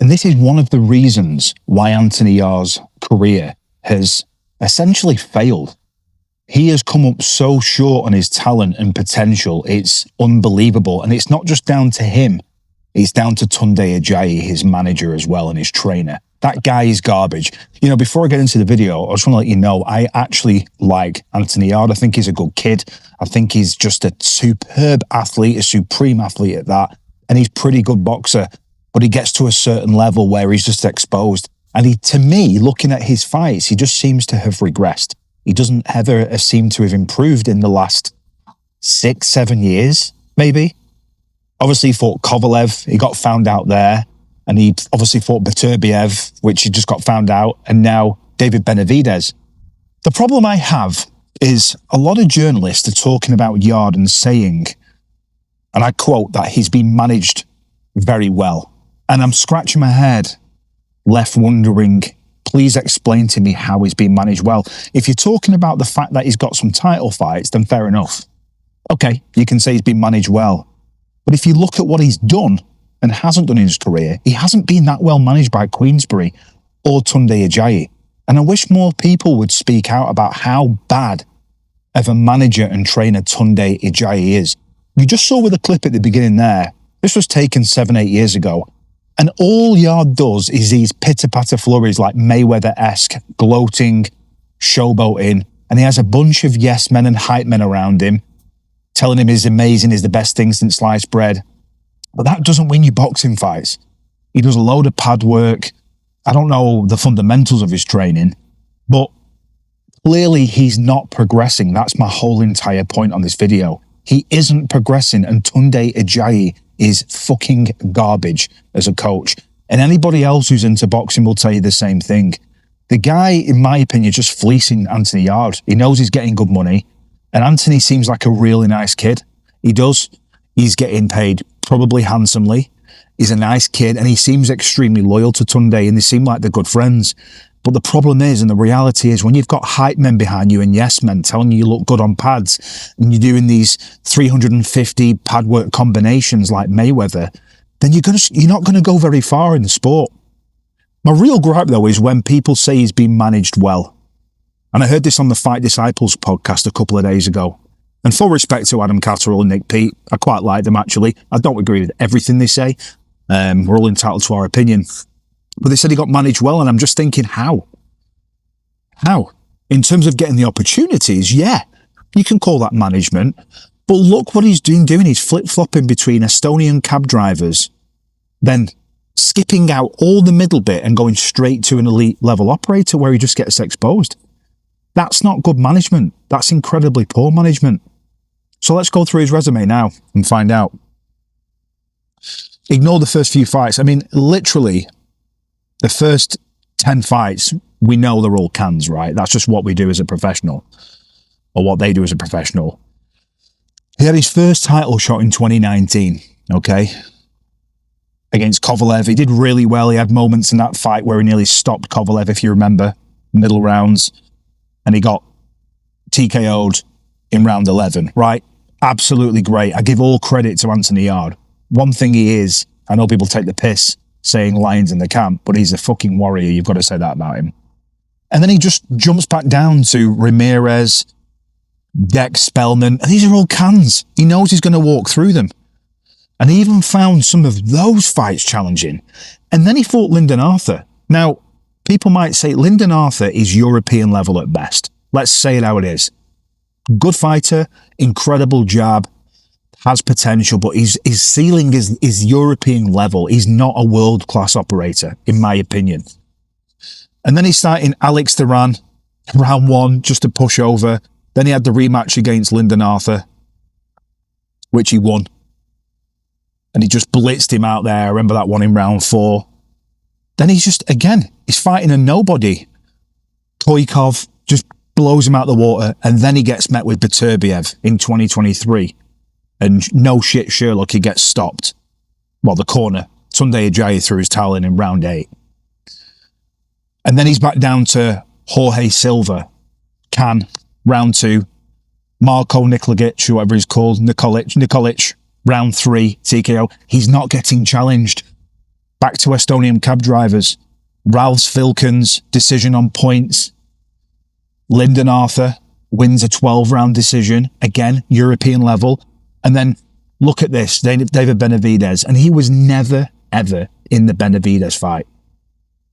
And this is one of the reasons why Anthony Yarde's career has essentially failed. He has come up so short on his talent and potential. It's unbelievable. And it's not just down to him. It's down to Tunde Ajayi, his manager as well, and his trainer. That guy is garbage. You know, before I get into the video, I just want to let you know, I actually like Anthony Yarde. I think he's a good kid. I think he's just a superb athlete, a supreme athlete at that. And he's a pretty good boxer. But he gets to a certain level where he's just exposed. And he, to me, looking at his fights, he just seems to have regressed. He doesn't ever seem to have improved in the last 6-7 years, maybe. Obviously, he fought Kovalev. He got found out there. And he obviously fought Beterbiev, which he just got found out. And now David Benavidez. The problem I have is a lot of journalists are talking about Yarde and saying, and I quote, that he's been managed very well. And I'm scratching my head, left wondering, please explain to me how he's been managed well. If you're talking about the fact that he's got some title fights, then fair enough. Okay, you can say he's been managed well. But if you look at what he's done and hasn't done in his career, he hasn't been that well managed by Queenberry or Tunde Ajayi. And I wish more people would speak out about how bad of a manager and trainer Tunde Ajayi is. You just saw with the clip at the beginning there, this was taken 7-8 years ago. And all Yarde does is these pitter-patter flurries like Mayweather-esque, gloating, showboating. And he has a bunch of yes men and hype men around him, telling him he's amazing, he's the best thing since sliced bread. But that doesn't win you boxing fights. He does a load of pad work. I don't know the fundamentals of his training, but clearly he's not progressing. That's my whole entire point on this video. He isn't progressing, and Tunde Ajayi is fucking garbage as a coach. And anybody else who's into boxing will tell you the same thing. The guy, in my opinion, is just fleecing Anthony Yarde. He knows he's getting good money, and Anthony seems like a really nice kid. He does. He's getting paid probably handsomely. He's a nice kid, and he seems extremely loyal to Tunde, and they seem like they're good friends. But the problem is, and the reality is, when you've got hype men behind you and yes men telling you look good on pads, and you're doing these 350 pad work combinations like Mayweather, then you're not going to go very far in the sport. My real gripe, though, is when people say he's been managed well. And I heard this on the Fight Disciples podcast a couple of days ago. And full respect to Adam Catterall and Nick Pete, I quite like them, actually. I don't agree with everything they say. We're all entitled to our opinion. But they said he got managed well, and I'm just thinking, how? How? In terms of getting the opportunities, yeah, you can call that management. But look what he's doing. He's flip-flopping between Estonian cab drivers, then skipping out all the middle bit and going straight to an elite level operator where he just gets exposed. That's not good management. That's incredibly poor management. So let's go through his resume now and find out. Ignore the first few fights. I mean, literally, the first 10 fights, we know they're all cans, right? That's just what we do as a professional, or what they do as a professional. He had his first title shot in 2019, okay? Against Kovalev. He did really well. He had moments in that fight where he nearly stopped Kovalev, if you remember, middle rounds. And he got TKO'd in round 11, right? Absolutely great. I give all credit to Anthony Yarde. One thing he is, I know people take the piss saying lions in the camp, but he's a fucking warrior. You've got to say that about him. And then he just jumps back down to Ramirez, Dex Spellman, and these are all cans. He knows he's going to walk through them. And he even found some of those fights challenging. And then he fought Lyndon Arthur. Now, people might say Lyndon Arthur is European level at best. Let's say it how it is. Good fighter, incredible jab, has potential, but his ceiling is European level. He's not a world-class operator, in my opinion. And then he's starting Alex Duran, round 1, just to push over. Then he had the rematch against Lyndon Arthur, which he won. And he just blitzed him out there. I remember that one in round 4. Then he's fighting a nobody. Koikov just blows him out the water, and then he gets met with Beterbiev in 2023. And no shit, Sherlock, he gets stopped. Well, the corner. Tunde Ajayi threw his towel in round 8. And then he's back down to Jorge Silva. Round 2. Marko Nikolic, whoever he's called, Nikolic, round 3, TKO. He's not getting challenged. Back to Estonian cab drivers. Ralphs Vilkens, decision on points. Lyndon Arthur wins a 12-round decision. Again, European level. And then look at this, David Benavidez. And he was never, ever in the Benavidez fight.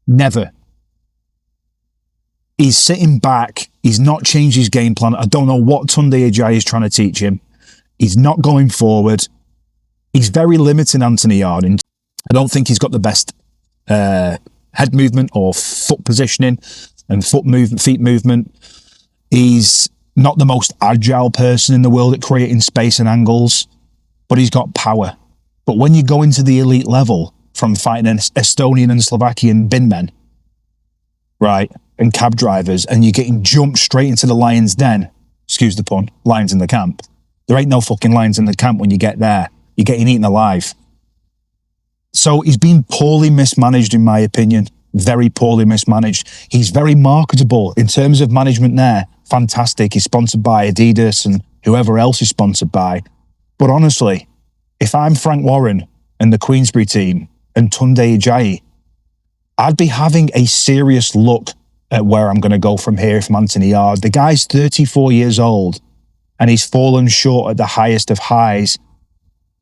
Never. He's sitting back. He's not changed his game plan. I don't know what Tunde Ajayi is trying to teach him. He's not going forward. He's very limiting Anthony Yarde. I don't think he's got the best head movement or foot positioning and feet movement. He's not the most agile person in the world at creating space and angles, but he's got power. But when you go into the elite level from fighting an Estonian and Slovakian bin men, right, and cab drivers, and you're getting jumped straight into the lion's den, excuse the pun, lions in the camp. There ain't no fucking lions in the camp when you get there. You're getting eaten alive. So he's been poorly mismanaged, in my opinion. Very poorly mismanaged. He's very marketable in terms of management there. Fantastic. He's sponsored by Adidas and whoever else he's sponsored by. But honestly, if I'm Frank Warren and the Queenberry team and Tunde Ajayi, I'd be having a serious look at where I'm going to go from here from Anthony Yarde. The guy's 34 years old and he's fallen short at the highest of highs.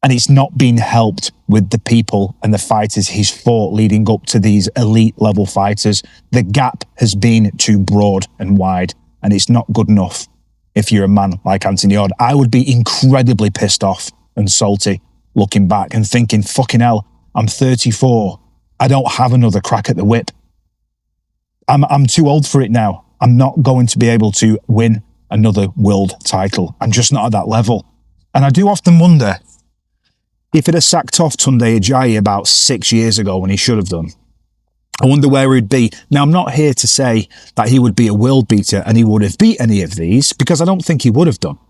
And it's not been helped with the people and the fighters he's fought leading up to these elite level fighters. The gap has been too broad and wide, and it's not good enough if you're a man like Anthony Yarde. I would be incredibly pissed off and salty looking back and thinking, fucking hell, I'm 34. I don't have another crack at the whip. I'm too old for it now. I'm not going to be able to win another world title. I'm just not at that level. And I do often wonder, if it had sacked off Tunde Ajayi about 6 years ago when he should have done, I wonder where he'd be. Now, I'm not here to say that he would be a world beater and he would have beat any of these, because I don't think he would have done.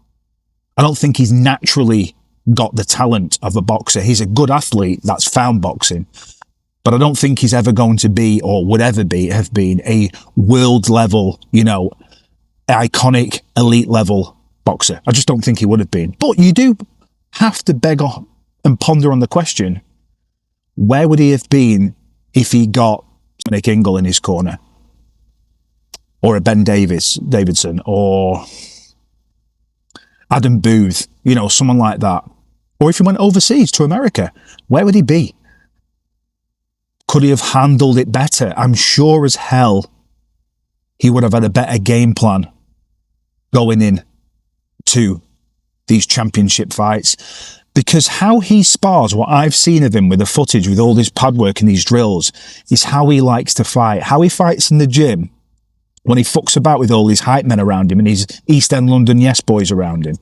I don't think he's naturally got the talent of a boxer. He's a good athlete that's found boxing, but I don't think he's ever going to be, or would ever have been, a world level, iconic elite level boxer. I just don't think he would have been. But you do have to beg off and ponder on the question, where would he have been if he got Nick Ingle in his corner? Or a Ben Davidson, or Adam Booth, someone like that. Or if he went overseas to America, where would he be? Could he have handled it better? I'm sure as hell he would have had a better game plan going in to these championship fights. Because how he spars, what I've seen of him with the footage, with all this pad work and these drills, is how he likes to fight. How he fights in the gym, when he fucks about with all these hype men around him and his East End London yes boys around him.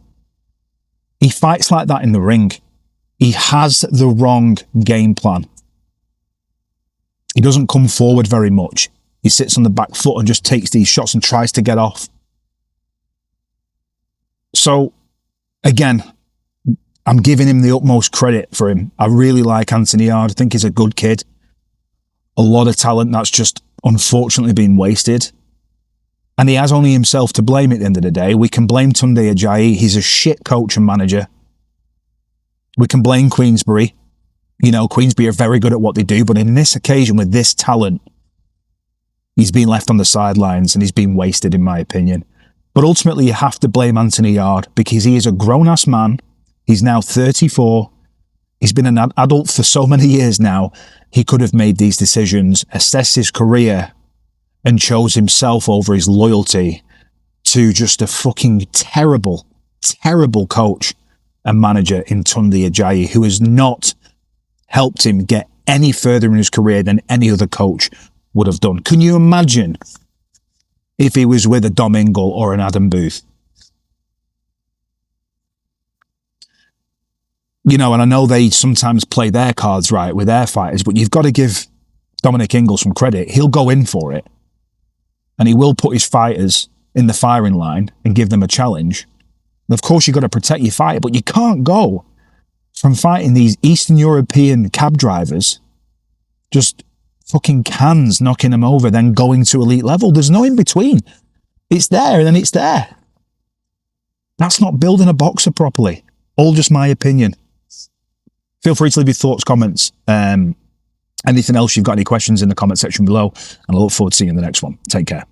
He fights like that in the ring. He has the wrong game plan. He doesn't come forward very much. He sits on the back foot and just takes these shots and tries to get off. So, again, I'm giving him the utmost credit for him. I really like Anthony Yarde. I think he's a good kid. A lot of talent that's just unfortunately been wasted. And he has only himself to blame at the end of the day. We can blame Tunde Ajayi. He's a shit coach and manager. We can blame Queenberry. Queenberry are very good at what they do, but in this occasion with this talent, he's been left on the sidelines and he's been wasted, in my opinion. But ultimately, you have to blame Anthony Yarde because he is a grown-ass man. He's now 34. He's been an adult for so many years now. He could have made these decisions, assessed his career, and chose himself over his loyalty to just a fucking terrible, terrible coach and manager in Tunde Ajayi, who has not helped him get any further in his career than any other coach would have done. Can you imagine if he was with a Dom Ingle or an Adam Booth? you know, and I know they sometimes play their cards right with their fighters, but you've got to give Dominic Ingle some credit. He'll go in for it, and he will put his fighters in the firing line and give them a challenge. And of course, you've got to protect your fighter, but you can't go from fighting these Eastern European cab drivers, just fucking cans knocking them over, then going to elite level. There's no in between. It's there and then it's there. That's not building a boxer properly. All just my opinion. Feel free to leave your thoughts, comments, anything else you've got, any questions in the comment section below, and I look forward to seeing you in the next one. Take care.